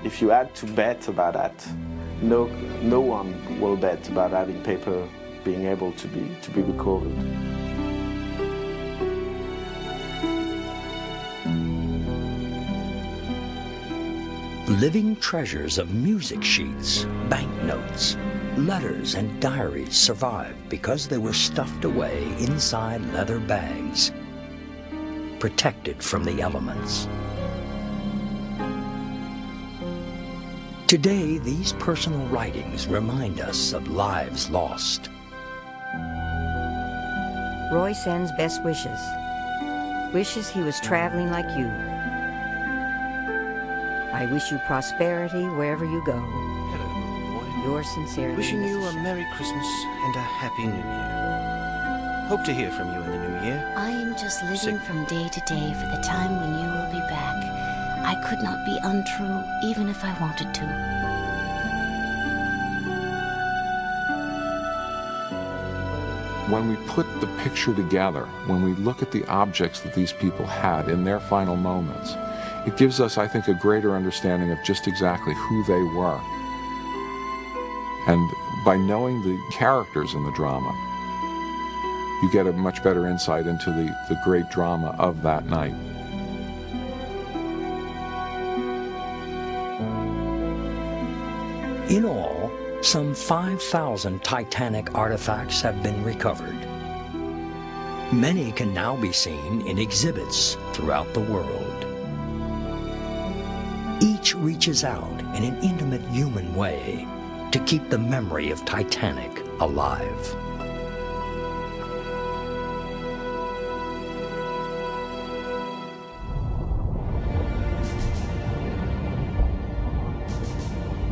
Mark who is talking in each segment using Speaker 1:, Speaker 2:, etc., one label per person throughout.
Speaker 1: if you had to bet about that, no one will bet about having paper being able to be recovered.
Speaker 2: Living treasures of music sheets, banknotes, letters, and diaries survived because they were stuffed away inside leather bags, protected from the elements. Today, these personal writings remind us of lives lost.
Speaker 3: Roy sends best wishes. Wishes he was traveling like you. I wish you prosperity wherever you go.
Speaker 4: Hello, Roy.
Speaker 3: Yours sincerely,
Speaker 4: Wishing you
Speaker 3: Mrs.
Speaker 4: a Merry Christmas and a Happy New Year. Hope to hear from you in the new year.
Speaker 5: I am just living from day to day for the time when you will be back. I could not be untrue even if I wanted to.
Speaker 6: When we put the picture together, when we look at the objects that these people had in their final moments, it gives us, I think, a greater understanding of just exactly who they were. And by knowing the characters in the drama, you get a much better insight into the great drama of that night.
Speaker 2: In all, some 5,000 Titanic artifacts have been recovered. Many can now be seen in exhibits throughout the world. Each reaches out in an intimate human way to keep the memory of Titanic alive.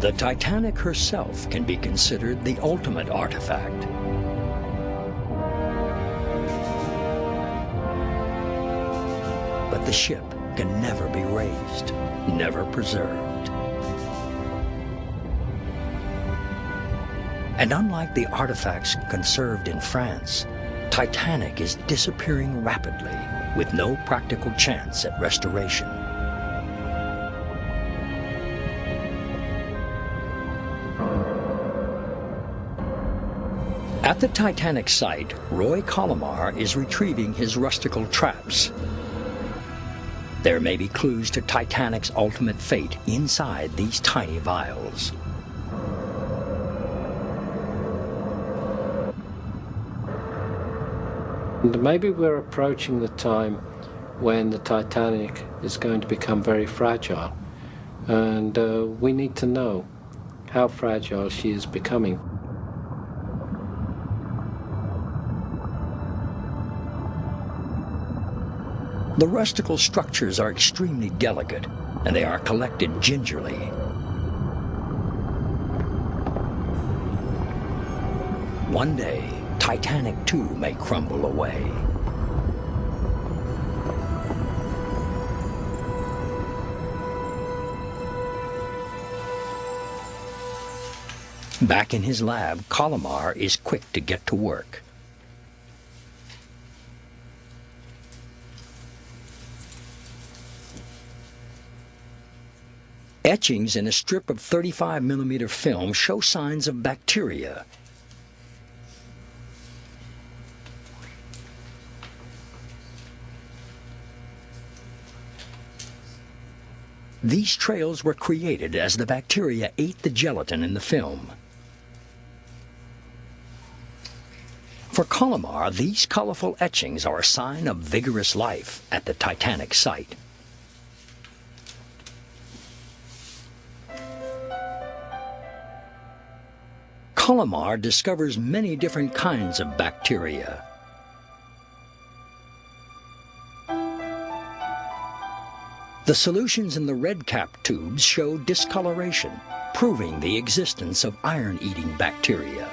Speaker 2: The Titanic herself can be considered the ultimate artifact. But the ship can never be raised, never preserved. And unlike the artifacts conserved in France, Titanic is disappearing rapidly with no practical chance at restoration. At the Titanic site, Roy Colomar is retrieving his rustical traps. There may be clues to Titanic's ultimate fate inside these tiny vials.
Speaker 7: And maybe we're approaching the time when the Titanic is going to become very fragile. And we need to know how fragile she is becoming.
Speaker 2: The rustical structures are extremely delicate, and they are collected gingerly. One day, Titanic too may crumble away. Back in his lab, Colomar is quick to get to work. Etchings in a strip of 35mm film show signs of bacteria. These trails were created as the bacteria ate the gelatin in the film. For Colomar, these colorful etchings are a sign of vigorous life at the Titanic site. Colomar discovers many different kinds of bacteria. The solutions in the red cap tubes show discoloration, proving the existence of iron-eating bacteria.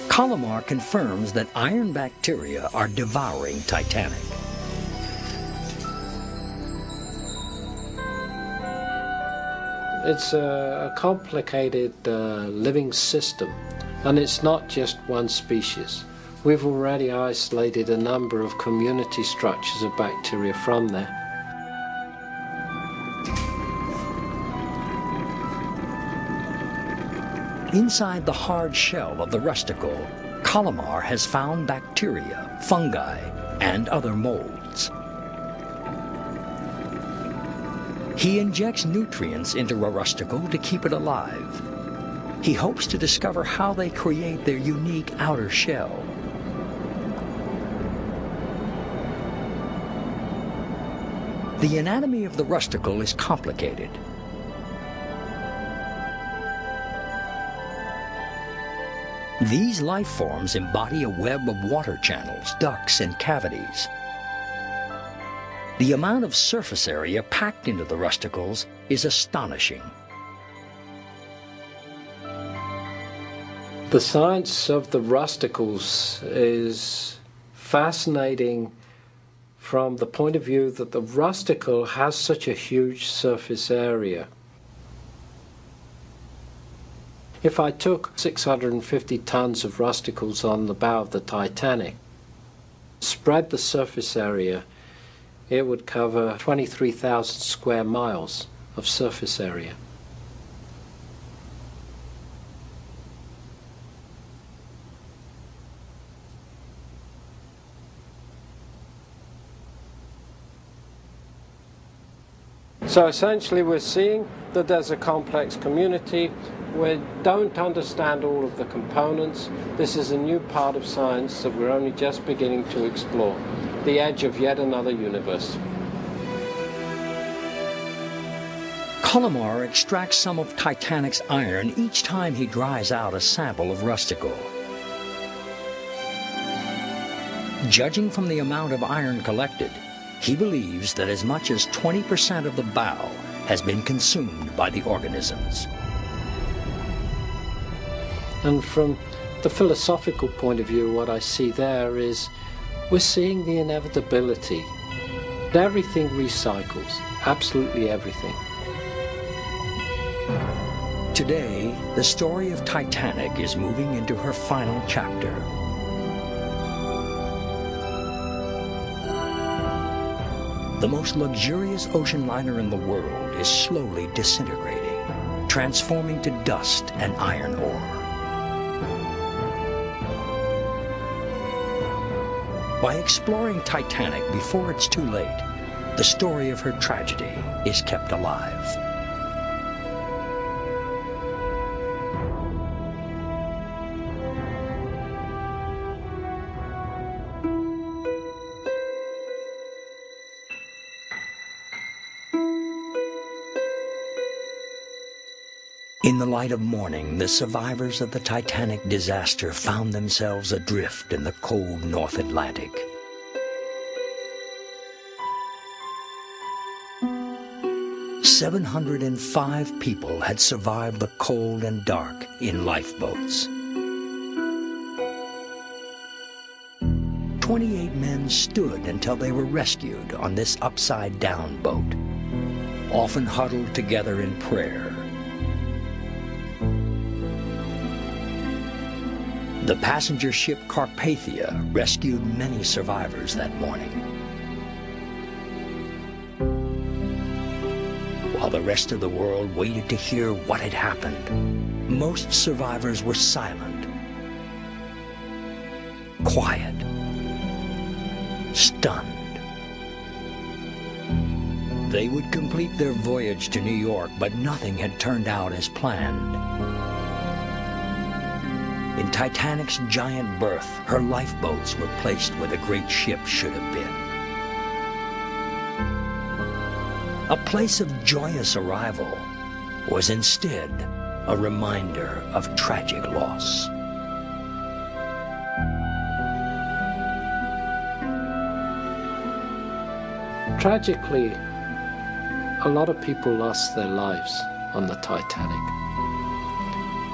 Speaker 2: Colomar confirms that iron bacteria are devouring Titanic.
Speaker 7: It's a complicated living system, and it's not just one species. We've already isolated a number of community structures of bacteria from there.
Speaker 2: Inside the hard shell of the rusticle, Colomar has found bacteria, fungi, and other molds. He injects nutrients into a rusticle to keep it alive. He hopes to discover how they create their unique outer shell. The anatomy of the rusticle is complicated. These life forms embody a web of water channels, ducts, and cavities. The amount of surface area packed into the rusticles is astonishing.
Speaker 7: The science of the rusticles is fascinating from the point of view that the rusticle has such a huge surface area. If I took 650 tons of rusticles on the bow of the Titanic, spread the surface area, it would cover 23,000 square miles of surface area. So essentially we're seeing that there's a complex community. We don't understand all of the components. This is a new part of science that we're only just beginning to explore, the edge of yet another universe.
Speaker 2: Colomar extracts some of Titanic's iron each time he dries out a sample of rusticle. Judging from the amount of iron collected, he believes that as much as 20% of the bow has been consumed by the organisms.
Speaker 7: And from the philosophical point of view, what I see there is we're seeing the inevitability. Everything recycles, absolutely everything.
Speaker 2: Today, the story of Titanic is moving into her final chapter. The most luxurious ocean liner in the world is slowly disintegrating, transforming to dust and iron ore. By exploring Titanic before it's too late, the story of her tragedy is kept alive. In the light of morning, the survivors of the Titanic disaster found themselves adrift in the cold North Atlantic. "705 people had survived the cold and dark in lifeboats. 28 men stood until they were rescued on this upside-down boat, often huddled together in prayer. The passenger ship Carpathia rescued many survivors that morning. While the rest of the world waited to hear what had happened, most survivors were silent, quiet, stunned. They would complete their voyage to New York, but nothing had turned out as planned. In Titanic's giant berth, her lifeboats were placed where the great ship should have been. A place of joyous arrival was instead a reminder of tragic loss.
Speaker 7: Tragically, a lot of people lost their lives on the Titanic.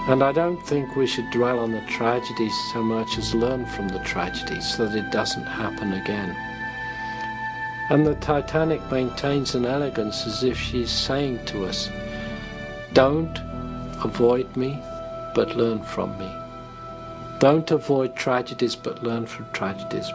Speaker 7: And I don't think we should dwell on the tragedies so much as learn from the tragedies so that it doesn't happen again. And the Titanic maintains an elegance as if she's saying to us, don't avoid me, but learn from me. Don't avoid tragedies, but learn from tragedies.